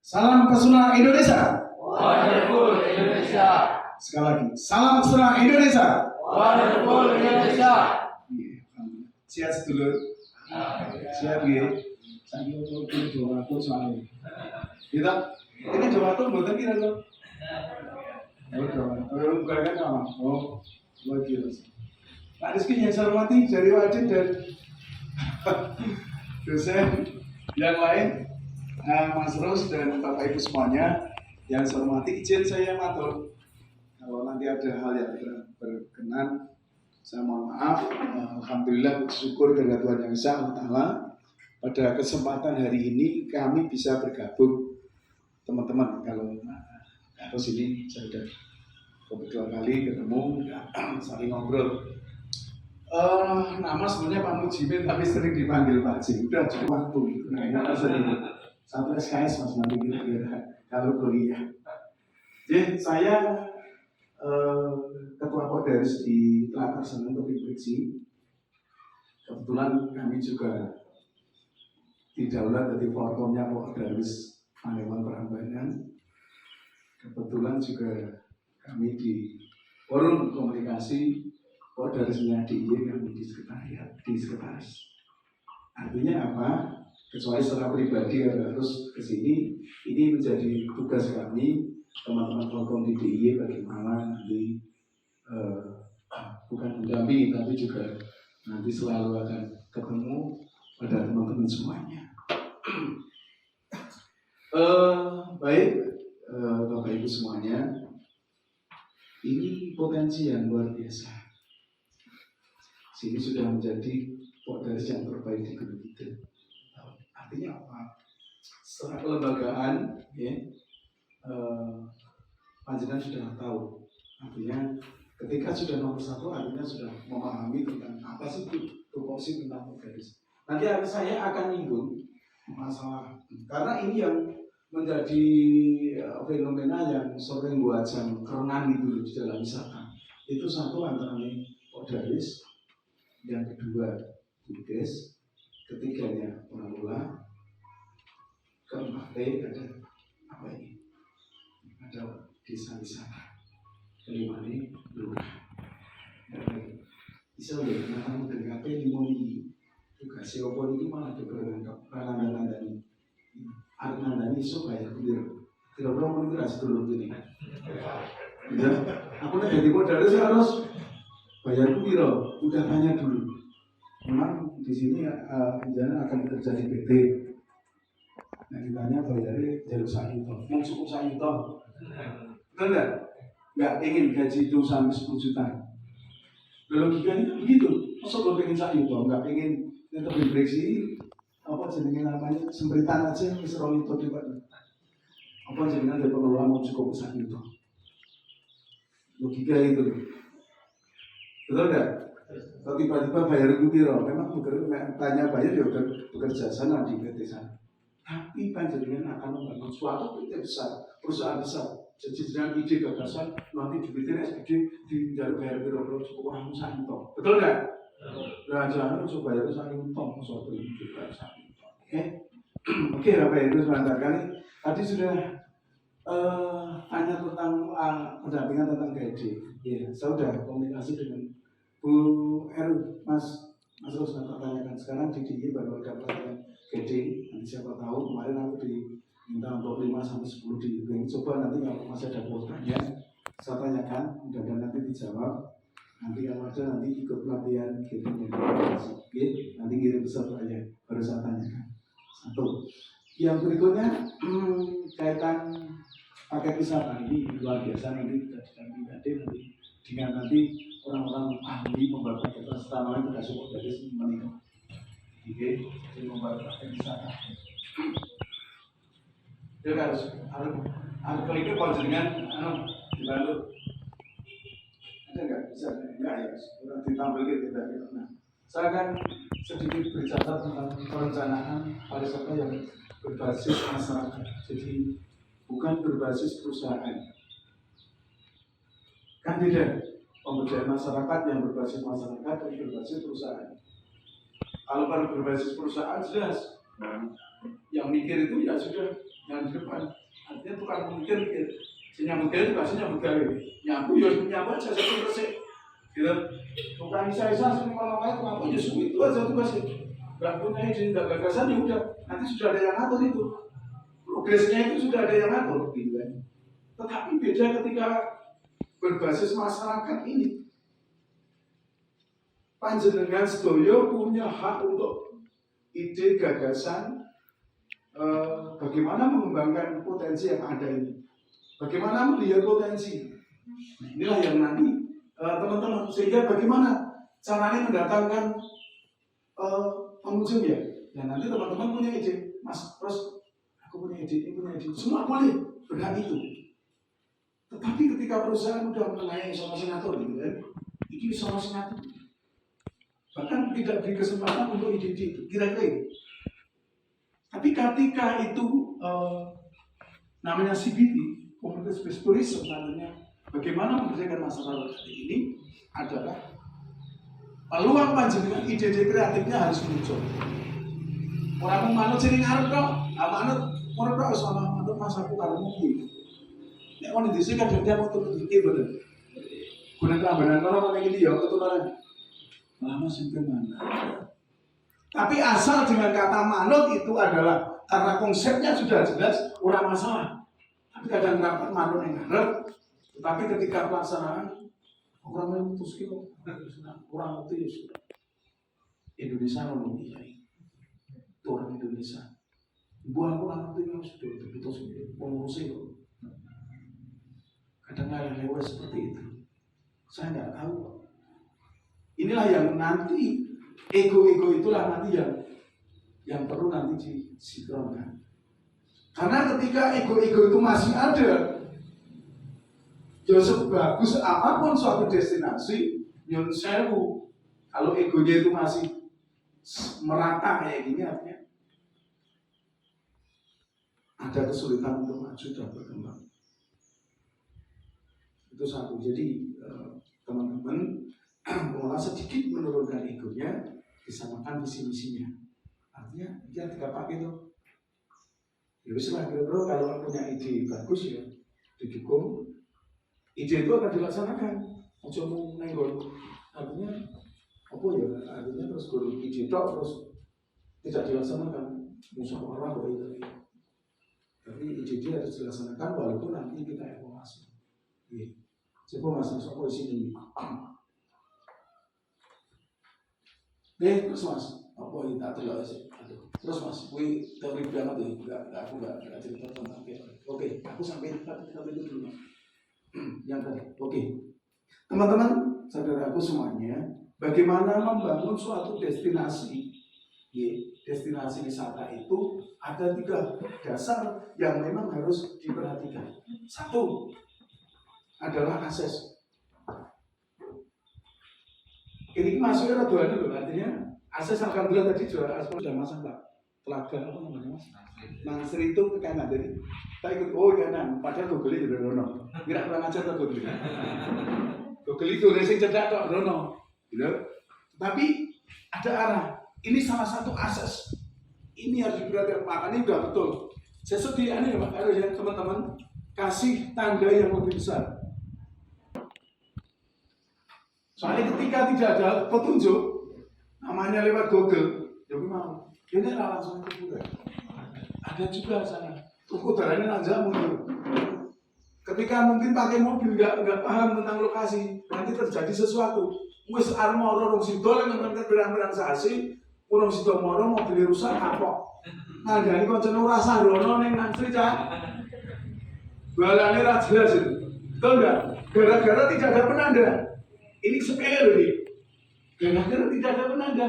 Salam pesona Indonesia. Wonderful Indonesia. Sekali lagi, salam pesona Indonesia. Wonderful Indonesia. Siap sedulur. Siap ya. Saya mau Jawa Timur soalnya. Kita ini Jawa Timur buatan kira loh. Oh Jawa Timur. Bukan kan sama. Oh, luar biasa. Pak Rizky yang saya hormati dari Wadid dan dosen yang lain, Mas Ros dan Bapak Ibu semuanya yang saya hormati, izin saya matur. Kalau nanti ada hal yang berkenan, saya mohon maaf. Alhamdulillah bersyukur kepada Tuhan Yang Esa Allah. Pada kesempatan hari ini kami bisa bergabung, teman-teman. Kalau harus ini saya sudah kedua kali ketemu, saling ngobrol. Nama sebenarnya Pak Mujimin, tapi sering dipanggil Pak Jim. Udah cukup waktu. Nah, sering satu SKS Mas nanti kira-kira kalau kuliah. Jadi saya ketua Podaris di Telatar Seneng untuk Infeksi. Kebetulan kami juga didaulat dari forkomnya Podaris Panewan Prambanan. Kebetulan juga kami di forum komunikasi Podarisnya DIY kami di sekretariat, di sekretaris. Artinya apa? Kecuali secara pribadi harus ke sini, ini menjadi tugas kami teman-teman forkom di DIY bagaimana nanti bukan mendampingi tapi juga nanti selalu akan ketemu pada teman-teman semuanya. Baik, Bapak Ibu semuanya, ini potensi yang luar biasa. Sini sudah menjadi Podaris yang terbaik di Gunung Kidul. Artinya apa? Secara kelembagaan, ya, panjenengan sudah tahu. Artinya ketika sudah nomor satu, artinya sudah memahami tentang apa sih tupoksi tentang Podaris. Nanti saya akan menyinggung masalah karena ini yang menjadi fenomena yang sering buatan kerengan gitu di dalam wisata. Itu satu antara Podaris, yang kedua Bukdes, ketiganya pengelola, keempatnya ada apa ini? Ada desa wisata, kelima ini lurah. Bisa udah kenal dari apa limoni tugasnya apa ini malah keberangan ini. Arnanda ini so bayar kulir. Kira-kira mau ngerasa dulu ini. Ya, aku nih jadi Podaris harus bayar kulir. Udah tanya dulu. Memang di sini rencana akan bekerja di PT. Nah ditanya bayarnya jalur sayuto, yang cukup sayuto, betul nggak? Nggak ingin gaji itu sampai 10 juta. Logikanya kan begitu. Masa gue pengen sayuto, nggak pengen tetap dibreksi, apa jenenge namanya sembritan aja, misalnya itu juga. Apa jenengan dari pengelola mau cukup sayuto. Logika itu, betul nggak? Kalau tiba-tiba bayar kupiro, memang tanya bayar ya bekerja sana di PT sana. Tapi panjenengan akan membangun suatu PT besar, perusahaan besar. Jadi dengan ide gagasan nanti di PT SPD di jalur bayar biro cukup orang santo, betul nggak? Nah jangan coba bayar santo, suatu ini juga santo. Oke, Bapak Ibu sebentar kali tadi sudah tanya tentang pendampingan tentang GD. Ya, saya sudah komunikasi dengan Bu Eru, Mas Ros nanti tanyakan sekarang di DIY baru ada pelatihan GD. Nanti siapa tahu kemarin aku diminta untuk 5-10 di UGM. Coba nanti kalau masih ada kuotanya saya tanyakan, mudah-mudahan nanti dijawab. Nanti kalau ada nanti ikut pelatihan GD nanti kirim peserta aja baru saya tanyakan. Satu. Yang berikutnya kaitan paket wisata ini luar biasa nanti nanti dengan nanti orang-orang ahli membuat paket wisata namanya tidak cukup dari meningkat. Oke, jadi membuat paket wisata. Dia harus kali itu kalau dengan dibantu. Ada nggak bisa? Enggak ya, sudah ditampilkan tidak. Nah, saya akan sedikit berbicara tentang perencanaan pariwisata yang berbasis masyarakat. Jadi bukan berbasis perusahaan. Kan beda. Pemberdayaan masyarakat yang berbasis masyarakat dan berbasis perusahaan. Kalau berbasis perusahaan jelas, yang mikir itu ya sudah yang di depan. Artinya tukang mikir, nyambut gawe itu bahasa nyambut gawe. Nyambut ya nyambut aja satu resik. Gitu. Tukang isa-isa sini kalau kayak ngapain ya itu aja tugasnya. Gak punya ide, gak gagasan ya udah. Nanti sudah ada yang ngatur itu. Progresnya itu sudah ada yang ngatur, gitu kan. Tetapi beda ketika berbasis masyarakat ini. Panjenengan sedoyo punya hak untuk ide, gagasan, bagaimana mengembangkan potensi yang ada ini. Bagaimana melihat potensi. Inilah yang nanti teman-teman, sehingga bagaimana caranya mendatangkan pengunjung ya. Dan nanti teman-teman punya ide, Mas, terus aku punya ide, ini punya ide, semua boleh berhak itu. Tetapi ketika perusahaan udah mengenai isolasi ngatur gitu kan, ini isolasi ngatur. Bahkan tidak beri kesempatan untuk ide-ide itu, kira-kira. Tapi ketika itu namanya CBT, Community Based Tourism, namanya bagaimana memberdayakan masyarakat ini adalah peluang panjenengan ide-ide kreatifnya harus muncul. Orang manut sing ngarep kok, manut ora kok sama manut masaku karo mungkin. Nek ono dhisik kadang dia mau turun iki bener. Guna kelambanan kalau ngene iki ya ketularan. Lama sampai mana? Tapi asal dengan kata manut itu adalah karena konsepnya sudah jelas, orang masalah. Tapi kadang rapat manut yang ngarep, tetapi ketika pelaksanaan orang memutus kilo, orang itu ya sudah. Indonesia ngomong iya, itu orang Indonesia. Buah orang itu yang sudah terputus pengurusnya. Kadang-kadang lewat seperti itu. Saya nggak tahu. Inilah yang nanti ego-ego itulah nanti yang perlu nanti disinkronkan. Karena ketika ego-ego itu masih ada, ya sebagus apapun suatu destinasi, nyun sewu, kalau egonya itu masih merata kayak gini, artinya ada kesulitan untuk maju dan berkembang. Itu satu. Jadi teman-teman mulai sedikit menurunkan egonya, disamakan visi misinya. Artinya dia tidak pakai itu. Ya wis lah, bro, kalau punya ide bagus ya didukung. Ide itu akan dilaksanakan. Ojo mau nenggol. Artinya apa ya? Artinya terus guru ide tok terus tidak dilaksanakan. Musyawarah kok itu. Tapi ide dia harus dilaksanakan walaupun nanti kita evaluasi. Iya. Coba mas apa sini? Terus mas, apa ini tak terlalu sih? Terus mas, gue teori banget ya, aku nggak cerita tentang teori. Oke, aku sampai itu dulu. Yang tadi, oke. Teman-teman, saudaraku semuanya, bagaimana membangun suatu destinasi? Destinasi wisata itu ada 3 dasar yang memang harus diperhatikan. 1 adalah akses. Ini masuknya rada dulu, artinya akses alhamdulillah tadi juara aspal sudah masalah. Telaga apa namanya mas? Nasri itu ke kanan dari tak ikut kanan, padahal Google itu Rono. Kira kurang ajar tak Google. Google itu racing cerdak kok Rono, gitu. Tapi ada arah. Ini salah satu akses. Ini harus diperhatikan. Makanya udah betul. Saya sedih ya Pak Karo ya teman-teman, kasih tanda yang lebih besar. Soalnya ketika tidak ada petunjuk, namanya lewat Google, ya memang ini langsung itu juga. Ada juga sana. Tunggu darahnya aja mundur. Ketika mungkin pakai mobil nggak paham tentang lokasi, nanti terjadi sesuatu. Wis armor orang sidol yang ngerti berang-berang sasi, orang sidol moro mobil rusak apa? Nah dari koncen ora sarono ning Nasri cah. Balane ra jelas itu. Betul enggak? Gara-gara tidak ada penanda. Ini sepele loh ini. Gara-gara tidak ada penanda.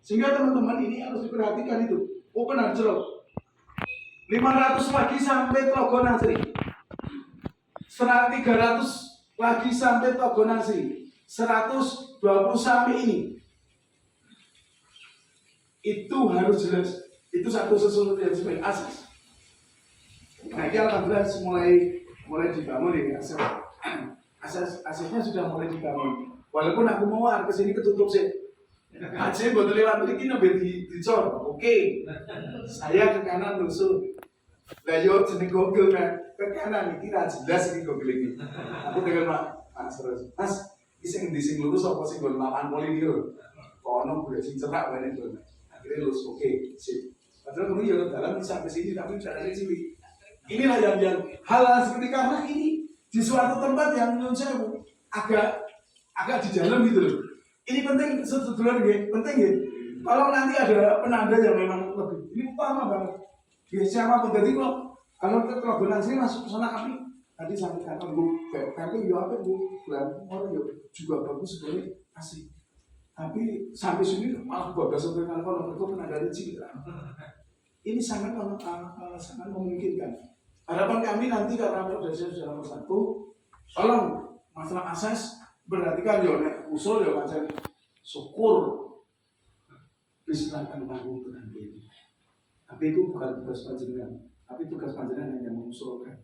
Sehingga teman-teman ini harus diperhatikan itu. Open and jeruk. 500 lagi sampai Tlogo Nasri. 300 lagi sampai Tlogo Nasri. 120 sampai ini. Itu harus jelas. Itu satu sesuatu yang sebagai asas. Nah ini alhamdulillah mulai dibangun ya. Asasnya sudah mulai dibangun. Walaupun aku mau kesini ketutup sih. Aja buat lewat ini nabi dicor. Oke. Saya ke kanan lusuh. Lah yo jeneng gokil kan. Ke kanan iki ra jelas iki gokil iki. Aku dengan Mas terus. Mas, iki sing ndi sing lurus apa sing nggon lapangan poli iki lho. Kono gue sing cerak wae nek. Akhirnya lurus oke, sip. Padahal kemudian jalan dalam sampai sini tapi jalannya cilik. Inilah yang hal seperti karena ini di suatu tempat yang menurut saya agak di dalam gitu loh. Ini penting sedulur nggih, penting nggih. Kalau nanti ada penanda yang memang lebih, ini utama banget. Siapa pun jadi kalau terlalu sini masuk ke sana kami tadi sampai kata bu, kami yo apa bu, orang yo juga bagus sebenarnya asik. Tapi sampai sini malah gua seperti kalau itu penanda cilik. Ini sangat memungkinkan. Harapan kami nanti karena proses sudah nomor 1, tolong masalah akses berarti kan yo nek usul yo macam syukur diserahkan tanggung nanti. Tapi itu bukan tugas panjenengan, tapi tugas panjenengan yang mengusulkan.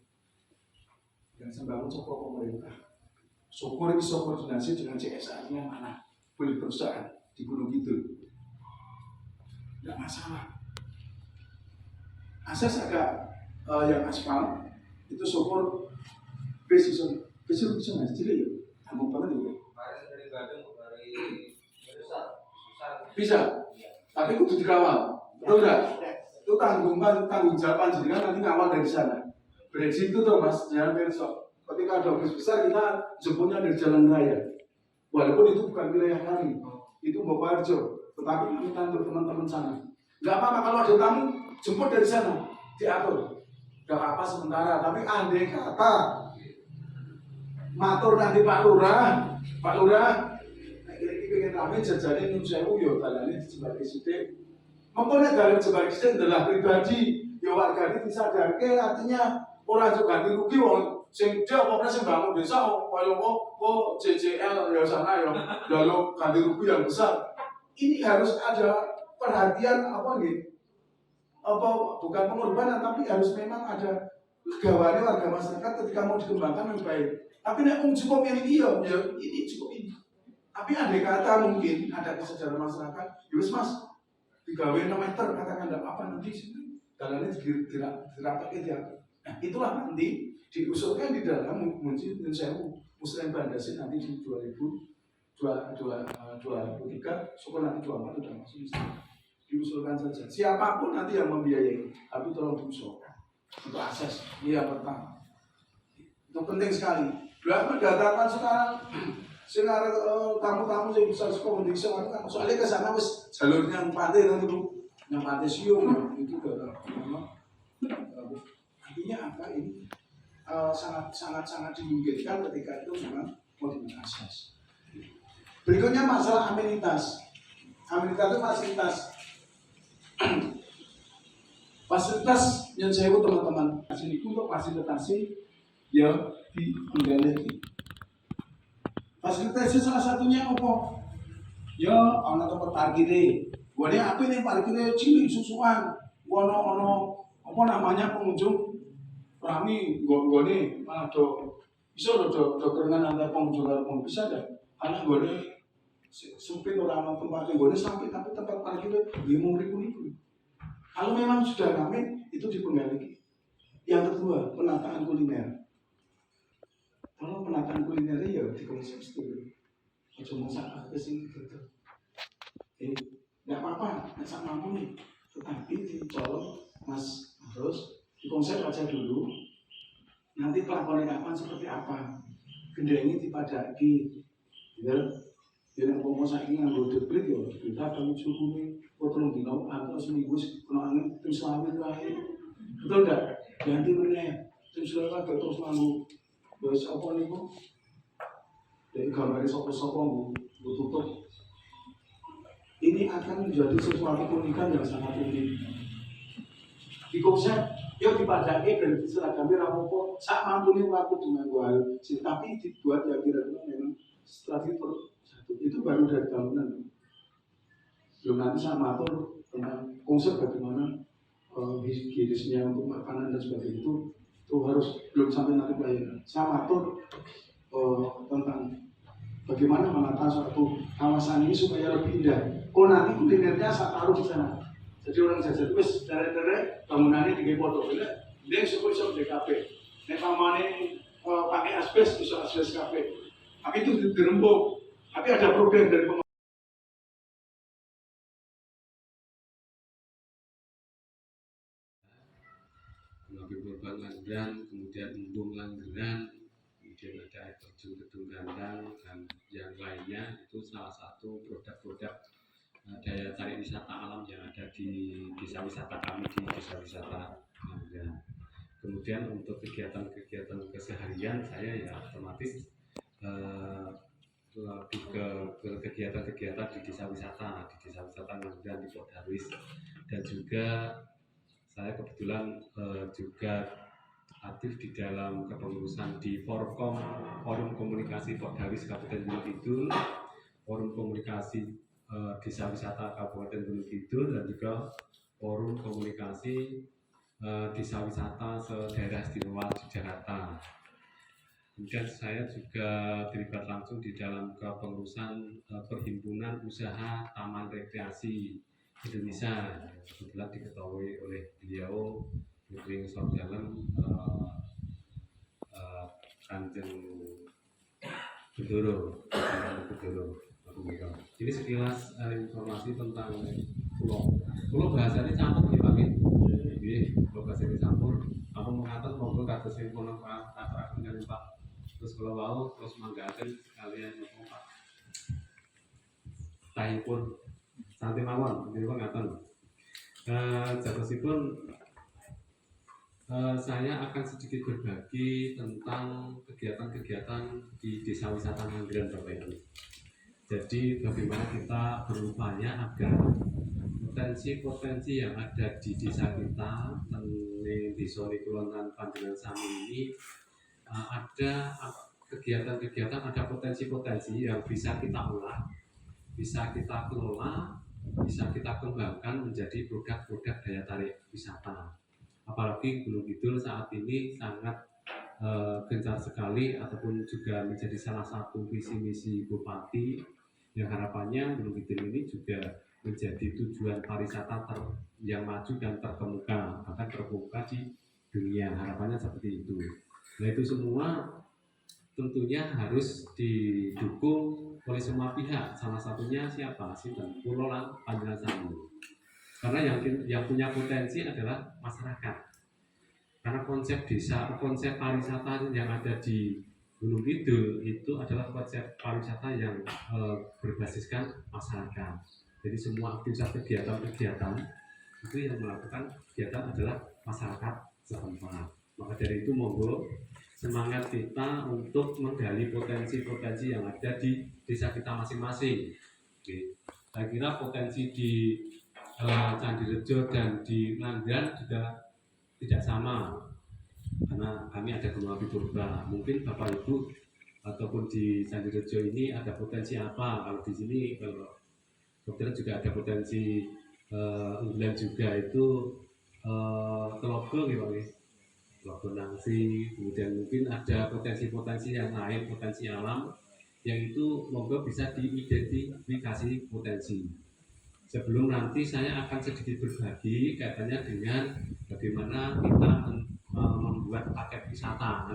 Yang sembangun syukur pemerintah. Syukur bisa koordinasi dengan CSR-nya mana? Boleh perusahaan di Gunung Kidul. Tidak masalah. Akses agak yang aspal itu syukur bisa nggak cilik ya, tanggung banget ya. Dari Bandung dari Bisa, tapi kudu dikawal, betul nggak? Itu tanggung jawab jenengan nanti ngawal dari sana. Brexit itu tuh mas, jangan besok. Ketika ada bis besar kita jemputnya dari jalan raya, walaupun itu bukan wilayah kami, itu Bokoharjo, tetapi kami tanggung teman-teman sana. Nggak apa-apa kalau ada tamu jemput dari sana, diatur. Gak apa-apa sementara, tapi andai kata matur nanti Pak Lurah, kira-kira pengen rame jajanin Nun Sewu yo dalane sebagai sidik. Mengkonek dalam sebagai sidik adalah pribadi, yo warga ini disadarke artinya orang juga ganti rugi wong sing dia apa sing bangun desa kaya kok CCL ya sana ya lalu ganti rugi yang besar. Ini harus ada perhatian apa nih? Apa bukan pengorbanan tapi harus memang ada gawane warga masyarakat ketika mau dikembangkan yang baik. Tapi nek cukup yang ini ya ini cukup ini. Tapi andai kata mungkin ada kesadaran masyarakat, ya wis Mas, digawe 6 meter katakan enggak apa nanti jalannya dirapake dia. Nah, itulah nanti diusulkan di dalam muncul Muslim Bandasin nanti di 2023, syukur nanti 24 sudah masuk diusulkan saja. Siapapun nanti yang membiayai, tapi tolong diusulkan untuk akses. Ini yang pertama. Itu penting sekali. Berapa mendatangkan sekarang tamu-tamu yang bisa sekolah di sana. Soalnya ke sana wis jalurnya pantai itu, yang pantai siung itu artinya apa ini sangat dimungkinkan ketika itu memang mau diakses. Berikutnya masalah amenitas. Amenitas itu fasilitas yang saya buat teman-teman sini untuk fasilitasi ya di Indonesia. Fasilitasnya salah satunya apa? Ya ana tempat parkir. Gone apa nih parkir cilik susuan. Ono apa namanya pengunjung rame gone malah do iso do kerengan antar pengunjung karo pengunjung bisa dah. Karena gone sempit orang tempat gone sampai tapi tempat parkir 5.000. Kalau memang sudah rame, itu diperbaiki. Yang kedua, penataan kuliner. Kalau penataan kulinernya ya di konsep itu. Cuma masak ke sini gitu. Nggak apa-apa, masak mampu nih. Tetapi dicolong Mas harus di konsep aja dulu. Nanti pelakonnya kapan seperti apa? Gendengnya dipadaki. Jadi kalau saya ingin ngambil debrit ya, kita akan cukup potong dino atau seminggu kena angin terus selama itu betul enggak? Ganti meneh terus selama terus lalu terus apa nih bu? Dari gambar sopo-sopo bu tutup. Ini akan menjadi sesuatu keunikan yang sangat unik. Di konsep, yuk dipadaki dan diseragami rapopo sak mampu nih waktu dengan hal tapi dibuat ya kira-kira memang setelah itu baru dari bangunan. Belum nanti sama atur tentang konsep bagaimana higienisnya untuk makanan dan sebagainya itu harus belum sampai nanti pelayanan. Sama atur tentang bagaimana menata suatu kawasan ini supaya lebih indah. Nanti kulinernya saya taruh di sana. Jadi orang jajan wis derek-derek bangunannya digawe foto, Dia iso DKP. Nek pamane pakai asbes iso asbes kabeh. Tapi itu dirembuk. Tapi ada program dari Mengambil korban Langgeran, kemudian Embung Langgeran, kemudian ada air terjun Kedung Gandang dan yang lainnya. Itu salah satu produk-produk daya tarik wisata alam yang ada di desa wisata kami di desa wisata Langgeran. Kemudian untuk kegiatan-kegiatan keseharian saya ya otomatis lebih ke kegiatan-kegiatan di desa wisata Langgeran di Port Darwis, dan juga saya kebetulan juga aktif di dalam kepengurusan di Forkom, Forum Komunikasi Port Darwis Kabupaten Gunung Kidul, Forum Komunikasi Desa Wisata Kabupaten Gunung Kidul, dan juga Forum Komunikasi Desa Wisata se-Daerah Istimewa Yogyakarta. Kemudian saya juga terlibat langsung di dalam kepengurusan Perhimpunan Usaha Taman Rekreasi Indonesia, kebetulan diketahui oleh beliau Menteri Sosial Dalam Kanjeng Bedoro. Ini sekilas informasi tentang pulau. Pulau bahasanya campur ya Pak. Pulau bahasanya campur. Aku mengatakan monggo kados sing kono kateraken kali Pak. Terus kalau mau terus manggaken sekalian Pak. Tahipun santai mawon, niku ngaten. Jatosipun saya akan sedikit berbagi tentang kegiatan-kegiatan di desa wisata Langgeran Bapak Ibu. Jadi bagaimana kita berupaya agar potensi-potensi yang ada di desa kita, di desa Kulon Panjenengan Sami ini ada kegiatan-kegiatan, ada potensi-potensi yang bisa kita olah, bisa kita kelola, bisa kita kembangkan menjadi produk-produk daya tarik wisata. Apalagi Gunung Kidul saat ini sangat gencar sekali, ataupun juga menjadi salah satu visi misi Bupati yang harapannya Gunung Kidul ini juga menjadi tujuan pariwisata yang maju dan terkemuka, bahkan terkemuka di dunia. Harapannya seperti itu. Nah itu semua tentunya harus didukung oleh semua pihak. Salah satunya siapa? Sinten Pulau Panjenengan Sami. Karena yang punya potensi adalah masyarakat. Karena konsep desa, konsep pariwisata yang ada di Gunung Kidul itu adalah konsep pariwisata yang berbasiskan masyarakat. Jadi semua aktivitas kegiatan-kegiatan itu yang melakukan kegiatan adalah masyarakat setempat. Maka dari itu monggo semangat kita untuk menggali potensi-potensi yang ada di desa kita masing-masing. Oke. Saya kira potensi di Candirejo dan di Langgeran juga tidak sama, karena kami ada Gunung Api Purba. Mungkin Bapak Ibu ataupun di Candirejo ini ada potensi apa? Kalau di sini kalau kemudian juga ada potensi unggulan juga itu Telogo gitu Pak. Telogo Nangsi, kemudian mungkin ada potensi-potensi yang lain, potensi alam yang itu monggo bisa diidentifikasi potensi. Sebelum nanti saya akan sedikit berbagi kaitannya dengan bagaimana kita membuat paket wisata,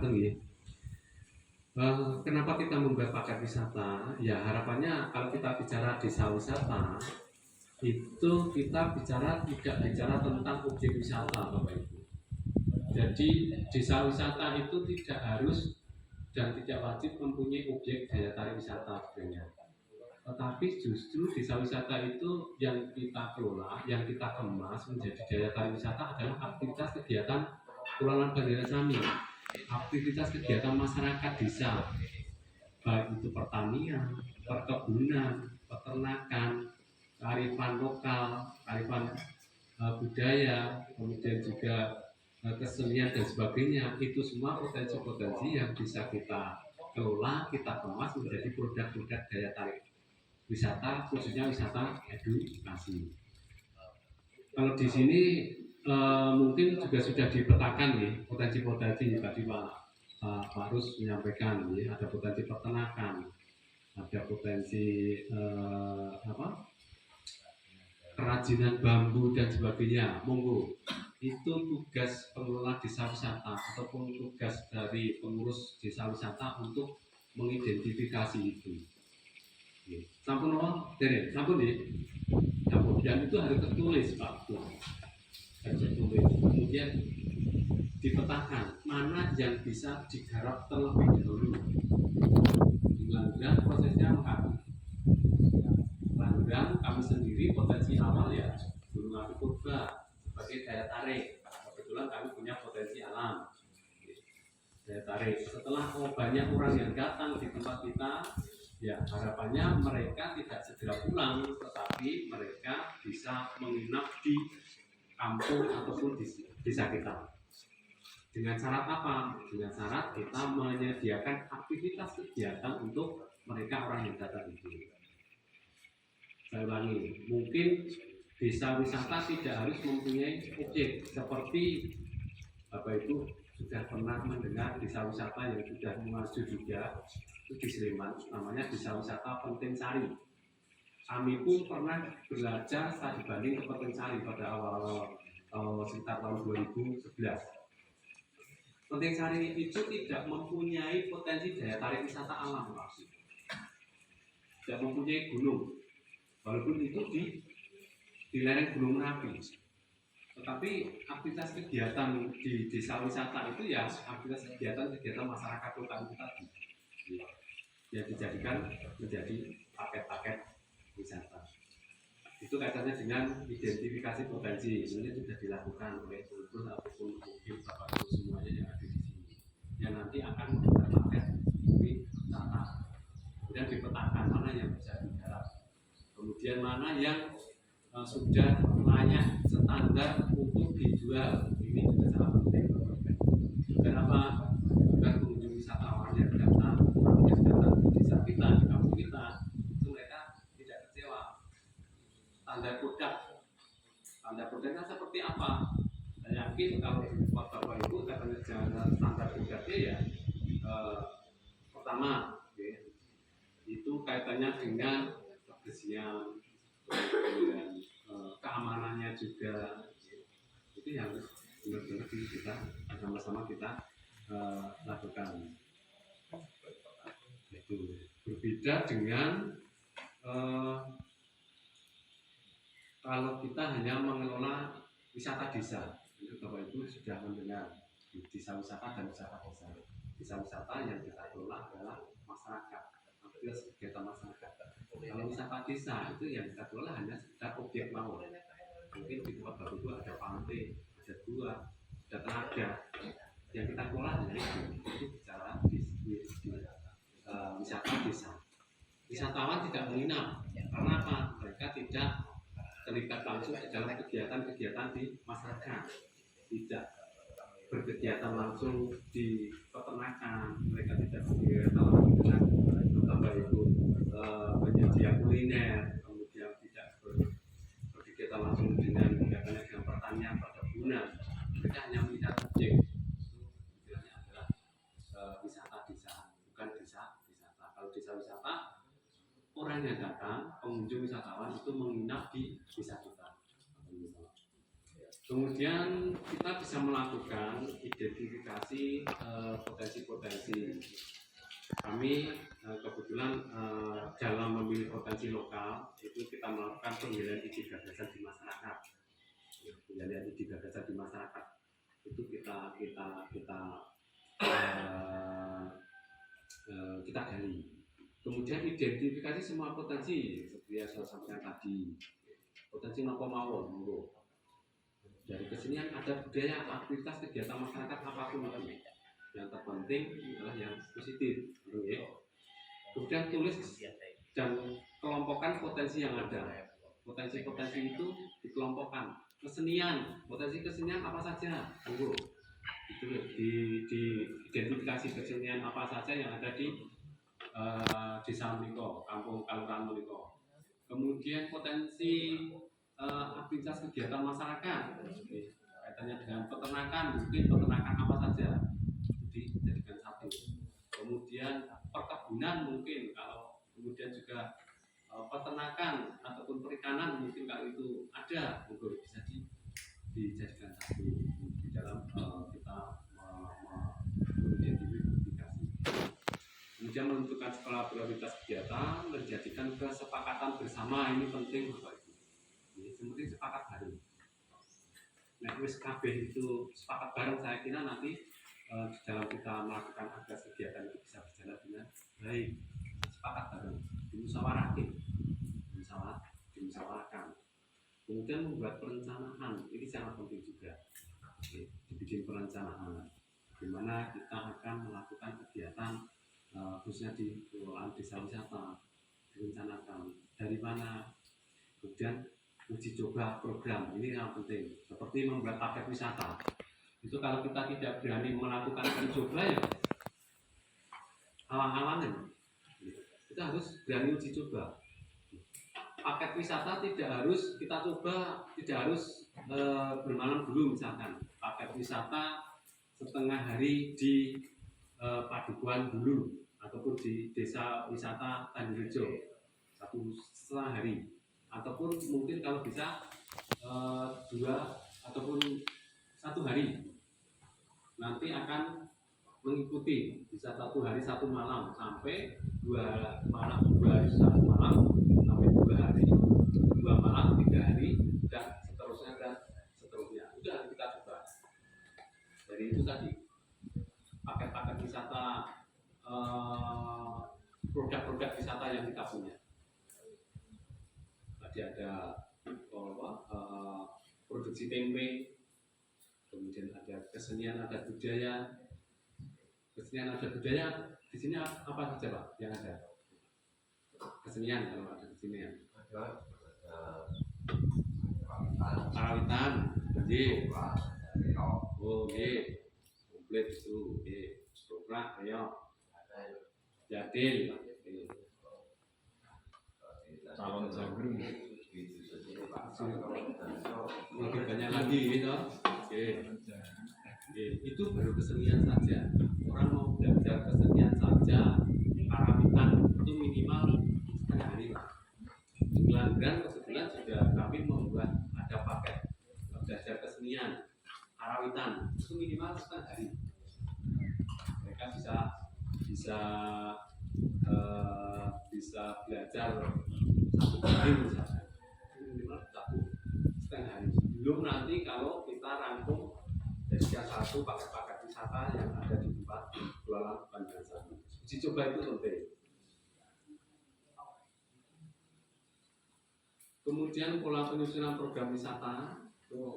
kenapa kita membuat paket wisata? Ya harapannya kalau kita bicara desa wisata itu kita tidak bicara tentang objek wisata, Bapak Ibu. Jadi desa wisata itu tidak harus dan tidak wajib mempunyai objek daya tarik wisata sebenarnya. Tetapi justru desa wisata itu yang kita kelola, yang kita kemas menjadi daya tarik wisata adalah aktivitas kegiatan Kelurahan Panjenengan Sami, aktivitas kegiatan masyarakat desa, baik itu pertanian, perkebunan, peternakan, kearifan lokal, kearifan budaya, kemudian juga kesenian dan sebagainya. Itu semua potensi-potensi yang bisa kita kelola, kita kemas menjadi produk-produk daya tarik wisata, khususnya wisata edukasi. Kalau di sini mungkin juga sudah dipetakan nih potensi-potensi tadi Pak Rus menyampaikan nih, ada potensi peternakan, ada potensi kerajinan bambu dan sebagainya. Monggo itu tugas pengelola desa wisata ataupun tugas dari pengurus desa wisata untuk mengidentifikasi itu. Sampun apa? Dari sampun nih. Dan itu harus tertulis Pak. Harus tertulis. Kemudian dipetakan mana yang bisa digarap terlebih dahulu. Dan prosesnya apa? Langgang kami sendiri potensi awal ya Gunung Api Purba sebagai daya tarik. Kebetulan kami punya potensi alam daya tarik. Setelah banyak orang yang datang di tempat kita, ya harapannya mereka tidak segera pulang, tetapi mereka bisa menginap di kampung ataupun di desa kita. Dengan syarat apa? Dengan syarat kita menyediakan aktivitas kegiatan untuk mereka orang yang datang itu. Saya ulangi, mungkin desa wisata tidak harus mempunyai objek seperti apa itu sudah pernah mendengar desa wisata yang sudah maju juga itu di Sleman, namanya desa wisata Penting Sari. Kami pun pernah belajar studi banding ke Penting Sari pada awal sekitar tahun 2011. Penting Sari itu tidak mempunyai potensi daya tarik wisata alam, tidak mempunyai gunung, walaupun itu di lereng Gunung Merapi. Tetapi aktivitas kegiatan di desa wisata itu ya aktivitas kegiatan masyarakat lokal itu tadi yang dijadikan menjadi paket-paket wisata. Itu kaitannya dengan identifikasi potensi. Ini sudah dilakukan oleh Tulus ataupun mungkin Bapak Ibu semuanya yang ada di sini. Yang nanti akan membuat paket wisata. Kemudian dipetakan mana yang bisa digarap. Kemudian mana yang sudah layak standar untuk dijual. Ini juga sangat penting. Kenapa? Agar pengunjung wisatawan yang datang di desa kita, di kampung kita, itu mereka tidak kecewa. Standar produknya seperti apa? Saya yakin kalau Bapak Ibu katanya jangan standar produknya ya pertama itu kaitannya dengan kebersihan, kemudian keamanannya juga itu yang benar-benar kita sama-sama kita lakukan. Itu berbeda dengan kalau kita hanya mengelola wisata desa. Itu Bapak Ibu sudah mendengar desa wisata dan wisata desa. Desa wisata yang kita kelola adalah masyarakat, aktivitas kegiatan masyarakat. Kalau wisata desa itu yang kita kelola hanya sekitar objek laut. Mungkin di tempat Bapak Ibu ada pantai, ada gua, ada telaga. Yang kita kelola hanya itu bicara wisata desa. Wisatawan tidak menginap karena apa? Mereka tidak terlibat langsung di dalam kegiatan-kegiatan di masyarakat, tidak berkegiatan langsung di peternakan, mereka tidak berkegiatan langsung dengan Bapak Ibu penyedia kuliner, kemudian tidak berkegiatan langsung dengan kegiatan dengan pertanian, perkebunan, mereka hanya melihat objek. Itu adalah wisata desa, bukan desa wisata. Kalau desa wisata orang yang datang, pengunjung wisatawan itu menginap di desa kita. Kemudian kita bisa melakukan identifikasi potensi-potensi. Kami kebetulan dalam memilih potensi lokal itu kita melakukan penggalian ide gagasan di masyarakat. Penggalian ide gagasan di masyarakat itu kita gali. Kemudian identifikasi semua potensi seperti yang saya sampaikan tadi. Potensi nopo mawon, dari kesenian ada budaya, aktivitas kegiatan masyarakat apapun itu. Yang terpenting adalah yang positif. Kemudian tulis dan kelompokkan potensi yang ada. Potensi-potensi itu dikelompokkan. Kesenian, potensi kesenian apa saja? Itu di identifikasi kesenian apa saja yang ada di desa Miko, kampung Kalurahan Miko. Kemudian potensi aktivitas kegiatan masyarakat, kaitannya dengan peternakan, mungkin peternakan apa saja dijadikan satu. Kemudian perkebunan mungkin, kalau kemudian juga peternakan ataupun perikanan mungkin kalau itu ada, bisa dijadikan satu di dalam kita mengidentifikasi. Kemudian menentukan skala prioritas kegiatan, menjadikan kesepakatan bersama, ini penting Bapak Ibu. Ini penting sepakat bareng. Nah, wis kabeh itu sepakat bareng, saya kira nanti di dalam kita melakukan agar kegiatan itu bisa berjalan dengan baik. Sepakat bareng, dimusyawarahkan. Kemudian membuat perencanaan, ini sangat penting juga. Oke, dibikin perencanaan, di mana kita akan melakukan kegiatan khususnya di pengelolaan desa wisata, direncanakan dari mana. Kemudian uji coba program, ini yang penting. Seperti membuat paket wisata, itu kalau kita tidak berani melakukan uji coba ya halang-halangan. Kita harus berani uji coba. Paket wisata tidak harus kita coba, tidak harus bermalam dulu misalkan. Paket wisata setengah hari di Padukuhan dulu ataupun di desa wisata Tanjurjo 1,5 hari, ataupun mungkin kalau bisa 2 ataupun 1 hari. Nanti akan mengikuti bisa 1 hari 1 malam sampai 2 malam, 2 hari 1 malam sampai 2 hari 2 malam 3 hari dan seterusnya. Udah kita coba. Dari itu tadi paket-paket wisata, produk-produk wisata yang kita punya. Tadi ada produksi tempe, kemudian ada kesenian, ada budaya. Kesenian ada budaya di sini apa saja Pak yang ada? Kesenian, kalau ada kesenian. Karawitan, jadi, oh, komplit itu, Stokrak, ayo, Jadil, calon jagrum, lebih banyak lagi gitu. Oke. Itu baru kesenian saja. Orang mau belajar kesenian saja, karawitan itu minimal setengah hari. Di Gelanggang kebetulan sudah kami membuat ada paket belajar kesenian karawitan itu minimal setengah hari. Mereka bisa belajar 1 hari misalnya, minimal 1,5 hari. Belum nanti kalau kita rangkum dari satu paket-paket wisata yang ada di tempat jualan Pandangan Sami. Uji coba itu penting. Kemudian pola penyusunan program wisata itu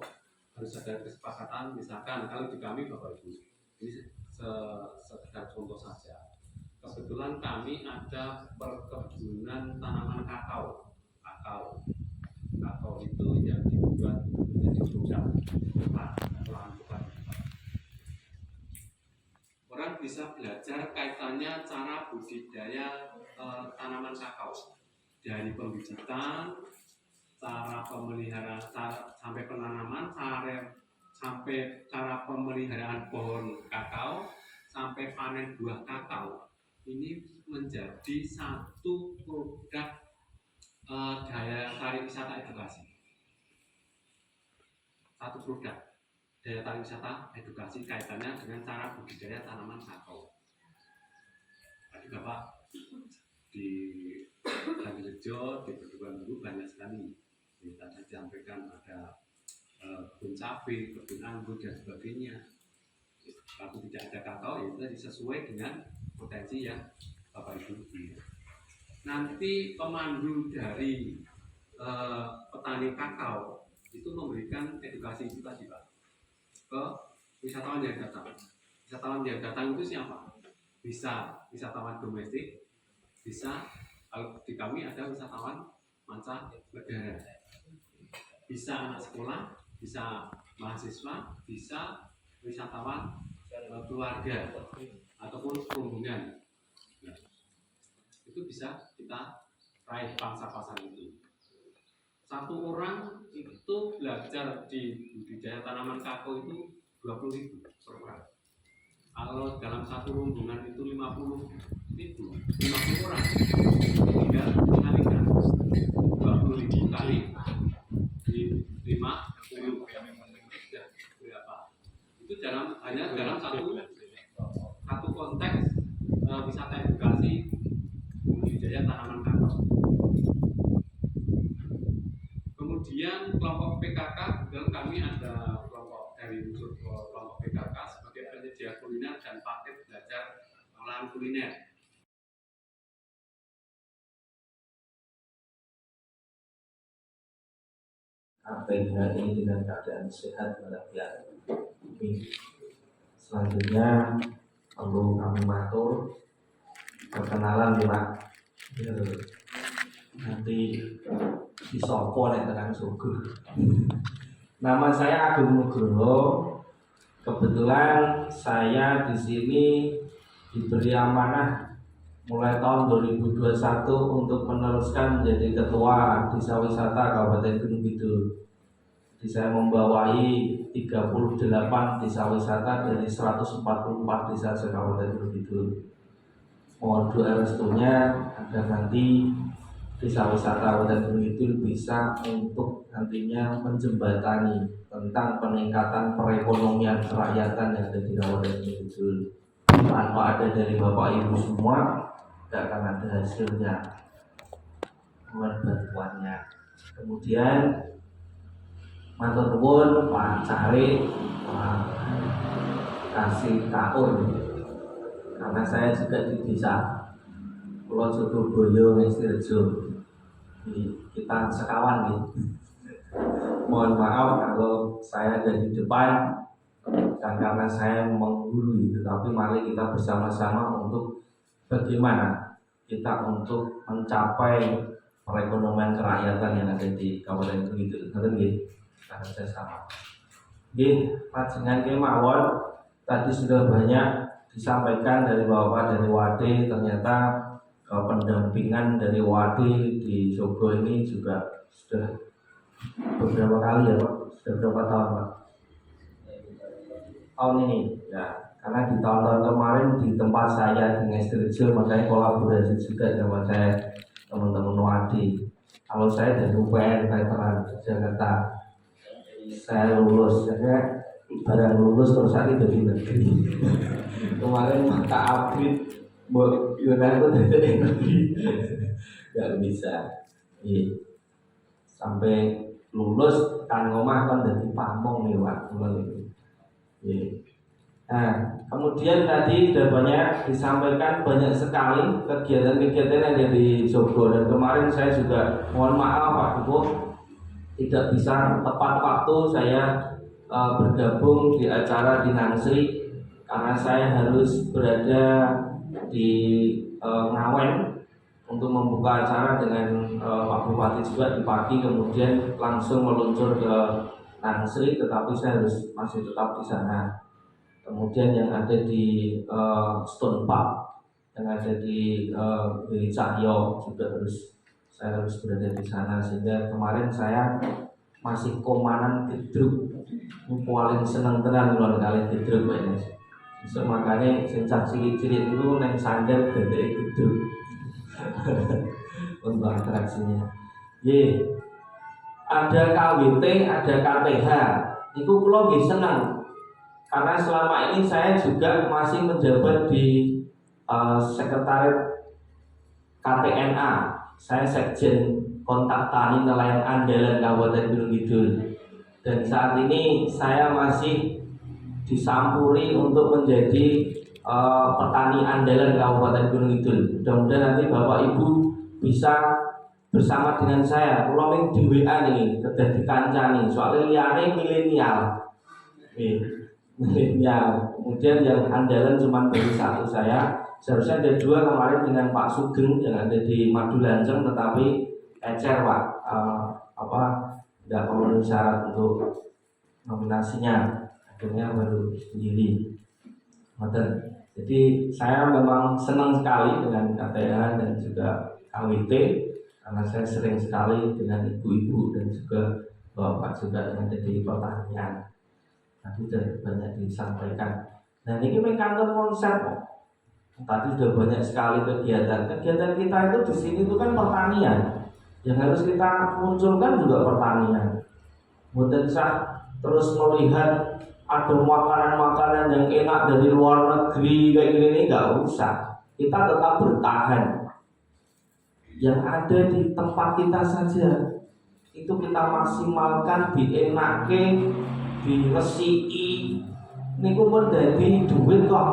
harus ada kesepakatan. Misalkan kalau di kami Bapak Ibu, ini sekedar contoh saja. Kebetulan kami ada perkebunan tanaman kakao. Kakao itu yang dibuat menjadi produk olahan bukan. Orang bisa belajar kaitannya cara budidaya tanaman kakao dari pembibitan, cara pemeliharaan sampai penanaman, sampai cara pemeliharaan pohon kakao, sampai panen buah kakao. Ini menjadi satu produk daya tarik wisata edukasi. Satu produk daya tarik wisata edukasi kaitannya dengan cara budidaya tanaman kakao. Tadi Bapak di Tanjurjo, di Perguruan Tinggi banyak sekali. Tadi disampaikan ada kebun cabai, kebun anggur dan sebagainya. Kalau tidak ada kakao, ya itu sesuai dengan potensi yang Bapak Ibu punya. Nanti pemandu dari petani kakao itu memberikan edukasi itu tadi Pak ke wisatawan yang datang. Wisatawan yang datang itu siapa? Bisa wisatawan domestik, bisa kalau di kami ada wisatawan mancanegara, bisa anak sekolah, bisa mahasiswa, bisa wisatawan keluarga ataupun rombongan. Nah, itu bisa kita raih pangsa pasar itu. Satu orang itu belajar di budidaya tanaman kakao itu 20.000 per orang. Kalau dalam satu rombongan itu 50.000, 50 orang, tinggal dikalikan 20.000 kali di 50. itu hanya dalam satu konteks wisata edukasi budidaya tanaman kantor. Kemudian kelompok PKK, kebetulan kami ada kelompok dari unsur kelompok PKK sebagai penyedia kuliner dan paket belajar olahan kuliner. Sampai hari ini dengan keadaan sehat walafiat. Selanjutnya perlu kami matur perkenalan Pak. Nanti disopo nek tekan suguh. Nama saya Agung Nugroho. Kebetulan saya di sini diberi amanah mulai tahun 2021 untuk meneruskan menjadi ketua Desa Wisata Kabupaten Gunung Kidul. Jadi saya membawahi 38 desa wisata dari 144 desa se-Kabupaten Gunung Kidul. Mohon doa restunya agar nanti desa wisata Kabupaten Gunung Kidul bisa untuk nantinya menjembatani tentang peningkatan perekonomian kerakyatan yang ada di Kabupaten Gunung Kidul. Tanpa ada dari Bapak Ibu semua, tidak akan ada hasilnya. Mohon bantuannya. Kemudian matur nuwun Pak Cari, Pak kasih kaur, karena saya juga di desa Pulau Surabaya Ngestirejo. Kita sekawan nih. Mohon maaf kalau saya ada di depan dan karena saya menggurui, tetapi mari kita bersama-sama untuk bagaimana kita untuk mencapai perekonomian kerakyatan yang ada di Kabupaten Gunung Kidul. Karena saya sama. Panjenengan kemawon tadi sudah banyak disampaikan dari Bapak dari Wade. Ternyata pendampingan dari Wade di Sogo ini juga sudah beberapa kali ya Pak. Sudah berapa tahun Pak? Tahun ini ya, karena di tahun-tahun kemarin di tempat saya di Ngestirejo, makanya kolaborasi juga sama saya teman-teman Wadi. Kalau saya dari UPN veteran Jakarta, saya lulus, saya barang lulus terus saya dari negeri. Kemarin mata abid, buat Yunani itu dari negeri, nggak bisa. Sampai lulus kan ngomah kan dari Pamong nih Pak, Nah, kemudian tadi sudah banyak disampaikan banyak sekali kegiatan-kegiatan yang ada di Sogo, dan kemarin saya juga mohon maaf Pak Dukuh tidak bisa tepat waktu saya bergabung di acara di Nangsri karena saya harus berada di Ngawen untuk membuka acara dengan Pak Bupati juga di pagi, kemudian langsung meluncur ke Nangsri, tetapi saya harus masih tetap di sana. Kemudian yang ada di Stone Park, yang ada di Cahyo juga saya harus berada di sana, sehingga kemarin saya masih komanan gedruk, paling seneng tenan luar kali gedruk ini. So, makanya sensasi cilik-cilik itu neng sandal gede gedruk untuk atraksinya. Ada KWT, ada KTH. Itu pulau nggih senang karena selama ini saya juga masih menjabat di sekretariat KTNA. Saya sekjen kontak tani nelayan andalan Kabupaten Gunung Kidul, dan saat ini saya masih disampuri untuk menjadi petani andalan Kabupaten Gunung Kidul. Mudah-mudahan nanti Bapak Ibu bisa bersama dengan saya. Kalau di WA nih, kedah dikancani soalnya liane milenial. Kemudian yang andalan cuma baru satu saya. Seharusnya ada dua kemarin dengan Pak Sugeng yang ada di Madulanceng, tetapi ecer Pak, tidak memenuhi syarat untuk nominasinya, akhirnya baru sendiri. Jadi saya memang senang sekali dengan KTH dan juga KWT karena saya sering sekali dengan ibu-ibu dan juga bapak juga yang ada di pertanian. Tadi sudah banyak disampaikan. Nah ini kantor konsep. Tadi sudah banyak sekali kegiatan. Kegiatan kita itu di sini itu kan pertanian. Yang harus kita munculkan juga pertanian. Kemudian saya terus melihat ada makanan-makanan yang enak dari luar negeri kayak gini, nggak usah. Kita tetap bertahan. Yang ada di tempat kita saja itu kita maksimalkan, dienake, diresiki. Niku menjadi duit kok.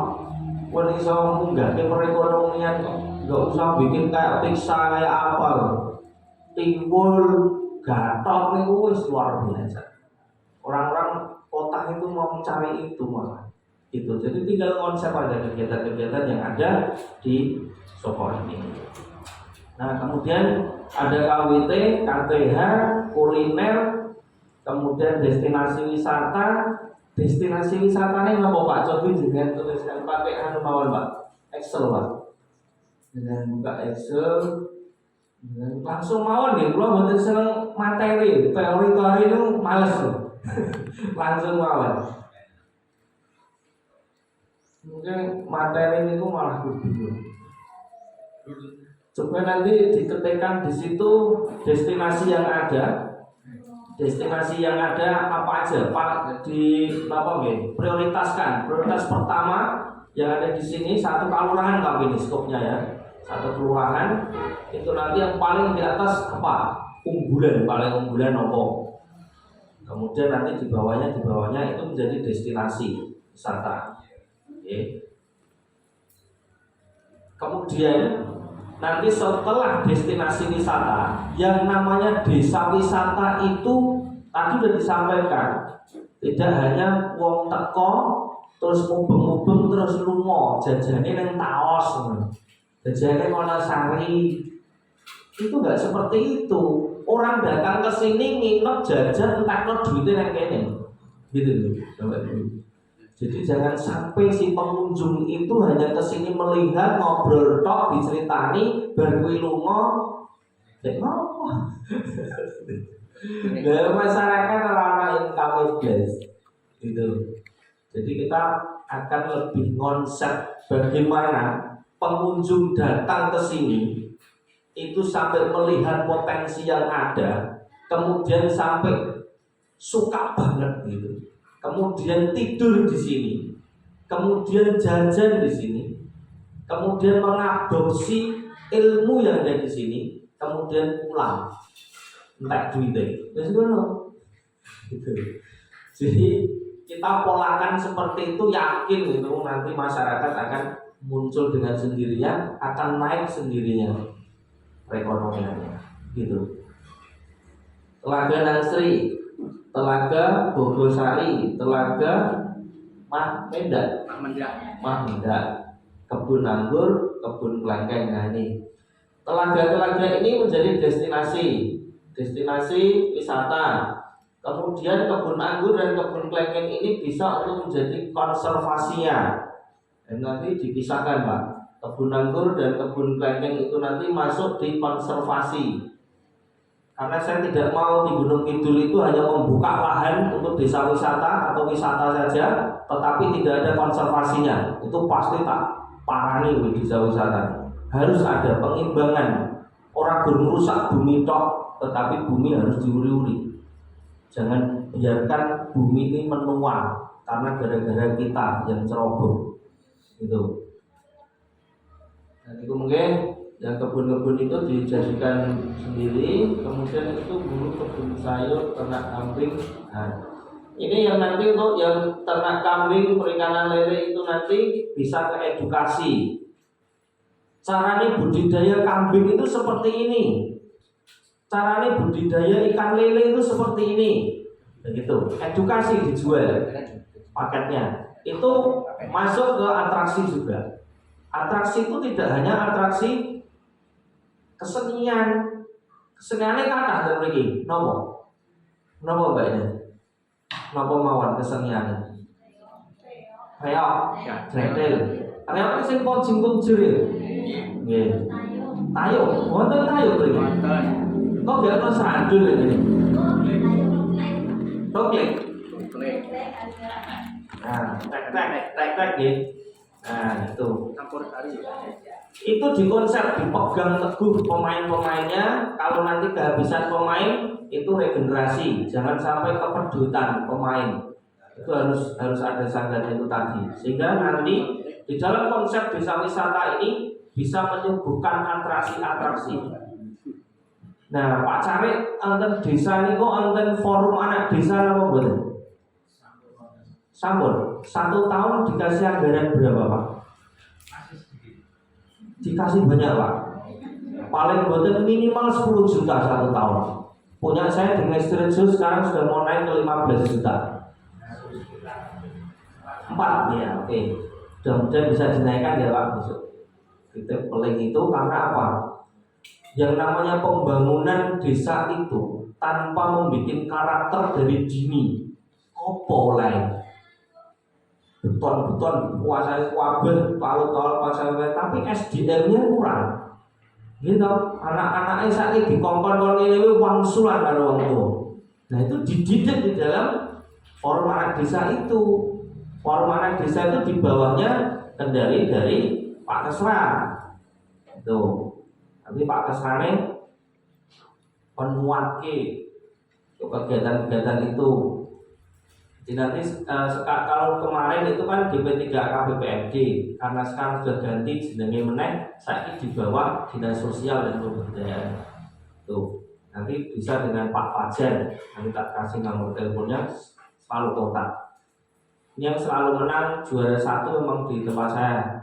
Wong iso munggahke perekonomian kok. Nggak usah bikin kayak pizza kayak apa. Timbul gatot niku wis luar biasa. Orang-orang kota itu mau mencari itu malah. Gitu. Jadi tinggal konsep aja kegiatan-kegiatan yang ada di Soko ini. Nah, kemudian ada KWT, KTH, kuliner, kemudian destinasi wisata. Destinasi wisatanya apa Pak? Coba dengan tuliskan pakai anu mawon Pak, Excel Pak. Dengan buka Excel, dengan langsung mawon nih. Kalau buat seneng materi, teori itu males. Langsung mawon. Mungkin materi itu malah bingung. Coba nanti diketikkan di situ destinasi yang ada. Destinasi yang ada apa aja Pak, di apa nggih? Prioritaskan. Prioritas pertama yang ada di sini satu kelurahan Pak, ini skopnya ya. Satu kelurahan itu nanti yang paling di atas apa? Unggulan, paling unggulan apa? Kemudian nanti di bawahnya itu menjadi destinasi wisata. Oke. Kemudian nanti setelah destinasi wisata yang namanya desa wisata itu tadi sudah disampaikan, tidak hanya wong teko terus mubeng-mubeng terus lunga jajane nang Taos, jajane Wonosari. Itu enggak seperti itu. Orang datang ke sini nginep jajan entakno duitnya nang kene. Gitu Bapak Ibu. Jadi jangan sampai si pengunjung itu hanya kesini melihat, ngobrol tok, diceritani, berkuwi lunga, kayak ngopo. Masyarakat ramah income guys, gitu. Jadi kita akan lebih konsep bagaimana pengunjung datang ke sini itu sampai melihat potensi yang ada, kemudian sampai suka banget gitu. Kemudian tidur di sini, kemudian jajan di sini, kemudian mengadopsi ilmu yang ada di sini, kemudian pulang, entek duitnya, gitu. Jadi kita polakan seperti itu, yakin itu nanti masyarakat akan muncul dengan sendirinya, akan naik sendirinya perekonomiannya, gitu. Telaga Nasri, Telaga Bogosari, Telaga Mahmenda, kebun anggur, kebun kelengkeng. Nah ini telaga-telaga ini menjadi destinasi wisata. Kemudian kebun anggur dan kebun kelengkeng ini bisa untuk menjadi konservasinya. Dan nanti dipisahkan Pak. Kebun anggur dan kebun kelengkeng itu nanti masuk di konservasi. Karena saya tidak mau di Gunung Kidul itu hanya membuka lahan untuk desa wisata atau wisata saja, tetapi tidak ada konservasinya. Itu pasti tak parani di desa wisata. Harus ada pengimbangan. Orang merusak bumi tok, tetapi bumi harus diuri-uri. Jangan biarkan bumi ini menua karena gara-gara kita yang ceroboh. Gitu. Dan itu mungkin yang kebun-kebun itu dijadikan sendiri, kemudian itu dulu kebun sayur, ternak kambing. Nah, ini yang nanti untuk yang ternak kambing, perikanan lele itu nanti bisa ke edukasi. Caranya budidaya kambing itu seperti ini. Caranya budidaya ikan lele itu seperti ini. Begitu. Edukasi dijual paketnya. Itu masuk ke atraksi juga. Atraksi itu tidak hanya atraksi kesenian, keseniannya kathah ten mriki. Napa Mbak ini? Napa mawon keseniannya? Reok, dretel. Reok itu sing ponjing-ponjing. Nggih. Tayo, wonten tayo mriki. Kok gak ono sandul ini? Toklek. Nah, tek-tek nggih. Nah, itu. Campur sari. Itu dikonsep, dipegang teguh pemain-pemainnya. Kalau nanti kehabisan pemain itu regenerasi, jangan sampai kepedutan pemain. Itu harus ada sanggarnya itu tadi. Sehingga nanti di dalam konsep desa wisata ini bisa menyuguhkan atraksi-atraksi. Nah, Pak Carik enten desa niku enten forum anak desa apa mboten? Sampun. 1 tahun dikasih anggaran berapa, Pak? Dikasih banyak, Pak. Paling mboten minimal 10 juta 1 tahun. Punya saya dengan Street Show sekarang sudah mau naik ke 15 juta. 4 ya, oke. Mudah-mudahan bisa dinaikkan ya, Pak, besok. Kita paling itu karena apa? Yang namanya pembangunan desa itu tanpa membuat karakter dari dini. Opo lain? Beton-beton kuasai kuabeh, palut-palut kuasai, tapi SDM-nya kurang. Gitu, anak-anaknya saat ini dikongkon-kongkon ini wangsulan karo wong tua. Nah itu dididik di dalam forum anak desa itu. Forum anak desa itu di bawahnya kendali dari Pak Kesra. Itu. Tapi Pak Kesra ini penuake kegiatan-kegiatan itu. Jadi nanti kalau kemarin itu kan GP3 KBPMD, karena sekarang sudah ganti jenenge meneh, saya di bawah Dinas Sosial dan Pemberdayaan. Tuh, nanti bisa dengan Pak Fajar, nanti tak kasih nomor teleponnya, selalu kontak. Yang selalu menang juara 1 memang di tempat saya.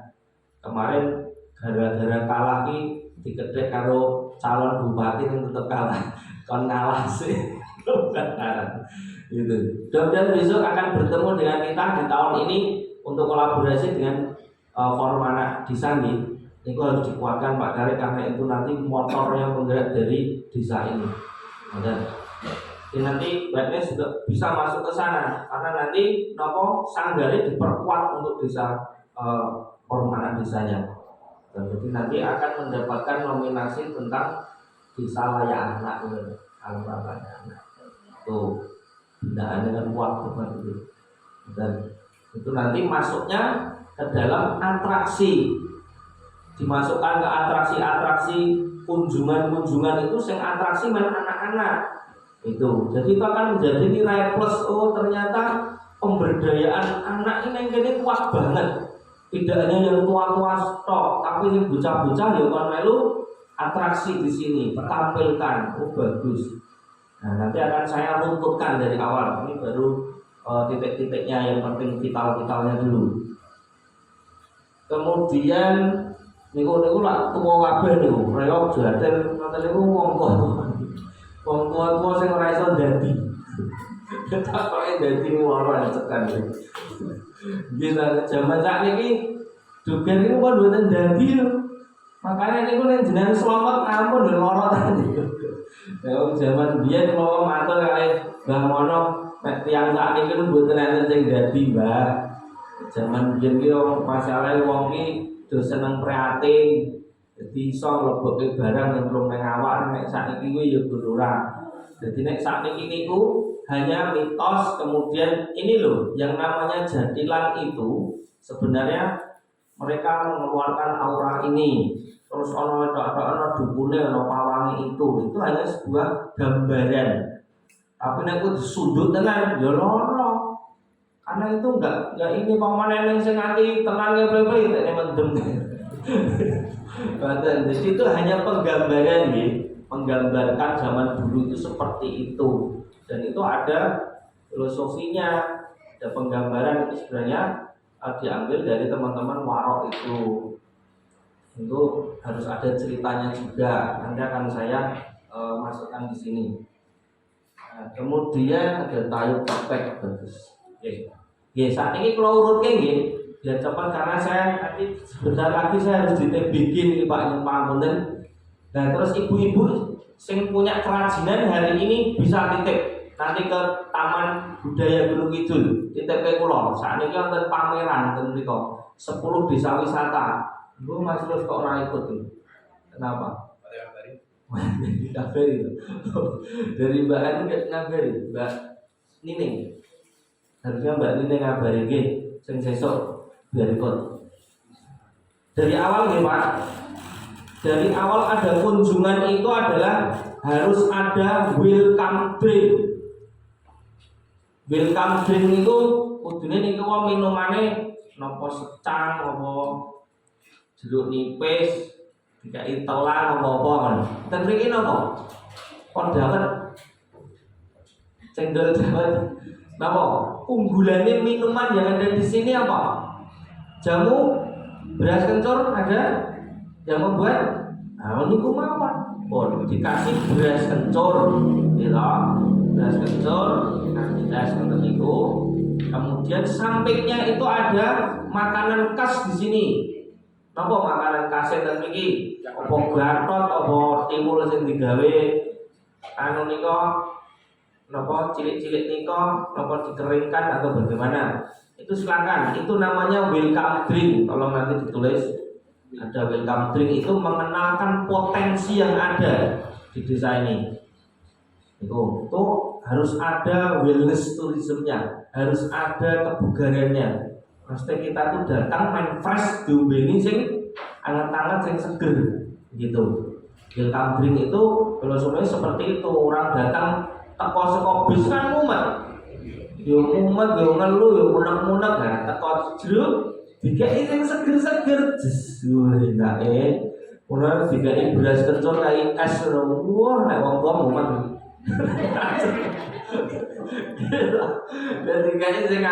Kemarin gara-gara kalah ki diketek karo calon bupati yang tetap kalah, kon ngalah sih. Gitu. Dan besok akan bertemu dengan kita di tahun ini untuk kolaborasi dengan forum anak di Sandi. Itu harus dikuatkan Pak Carik karena itu nanti motor yang penggerak dari desa ini. Dan nanti baiknya sudah bisa masuk ke sana karena nanti nopo sanggari diperkuat untuk desa forum anak desanya. Dan jadi nanti akan mendapatkan nominasi tentang desa layak anak kalau anak. Tuh. Binaan dengan kuat itu. Dan itu nanti masuknya ke dalam atraksi, dimasukkan ke atraksi-atraksi kunjungan-kunjungan itu yang atraksi main anak-anak itu. Jadi itu akan menjadi nilai plus. Oh ternyata pemberdayaan anak ini yang kuat banget. Tidak hanya yang tua-tua stok, tapi yang bocah-bocah ya kan melu atraksi di sini, tampilkan. Oh bagus. Nah, nanti akan saya runtutkan dari awal. Ini baru titik-titiknya yang penting vital-vitalnya dulu. Kemudian niku lah tuwa kabeh niku, reok jaden ngoten niku wong tua sing ora iso dadi. Ketoke dadi ora cekan. Gila zaman sakniki dogen niku kok mboten dadi lho. Makanya niku nek jenengan selamat ampun lho loro tadi. Ya zaman biyen kalau matur kali Mbah Mono nek tiyang sakniki ku mboten enten sing dadi, Mbah. Zaman biyen ki masalahe wong ki do seneng prihatin. Dadi iso mlebokke barang yang belum nang awak nek sakniki kuwi ya ora. Jadi nek sakniki niku hanya mitos, kemudian ini loh yang namanya jadilan itu sebenarnya mereka mengeluarkan aura ini. Terus ono dukune ono pawangi itu hanya sebuah gambaran. Tapi nek ku disundut tenan ya loro. Karena itu enggak ini pamanen sing nganti tenan ngeple-ple nek mendem. Jadi itu hanya penggambaran menggambarkan zaman dulu itu seperti itu. Dan itu ada filosofinya, ada penggambaran itu sebenarnya diambil dari teman-teman warok itu. Itu harus ada ceritanya juga. Nanti akan saya masukkan di sini. Nah, kemudian ada tayub topek bagus. Oke, saat ini kalau urutnya biar cepat karena saya nanti sebentar lagi saya harus di TBG nih Pak Nyempangunan. Nah terus ibu-ibu yang punya kerajinan hari ini bisa titip nanti ke Taman Budaya Gunung Kidul TTP Kulon. Saat ini kan pameran tentu 10 desa wisata. Gue masih terus kok orang ikut tuh. Kenapa? Ngabari itu. Dari Mbak Anu nggak ngabari, Mbak Nining. Harusnya Mbak Nining ngabari gitu. Sing sesok biar ikut. Dari awal nih Pak. Dari awal ada kunjungan itu adalah harus ada welcome drink. welcome drink itu kudune niku minumane napa secang apa jeruk nipis dikai telan apa-apa kan. Ten mriki napa? Kondangan cendol dawet. Napa? Unggulannya minuman yang ada di sini apa? Jamu, beras kencur ada yang membuat. Nah, niku mawon. Oh, dikasih beras kencur, gitu. Beras kencur, kasih beras kencur niku. Kemudian sampingnya itu ada makanan khas di sini. Napa makanan khas ten mriki? Apa gatot, apa tiwul sing digawe anu nika napa cilik-cilik nika napa dikeringkan atau bagaimana? Itu silakan. Itu namanya welcome drink. Tolong nanti ditulis ada welcome drink itu mengenalkan potensi yang ada di desa ini. Itu harus ada wellness tourismnya, harus ada kebugarannya. Pasti kita tuh datang main fresh diombeni sing anget-anget sing seger gitu. Welcome drink itu filosofinya seperti itu. Orang datang teko saka bis kan mumet. Yo mumet, yo ngeluh, yo munek-munek nah teko jeruk dikai sing seger-seger. Enake. Ora dikai beras kencur kai es ngono. Wah, nek wong tua mumet. Dan dikai sing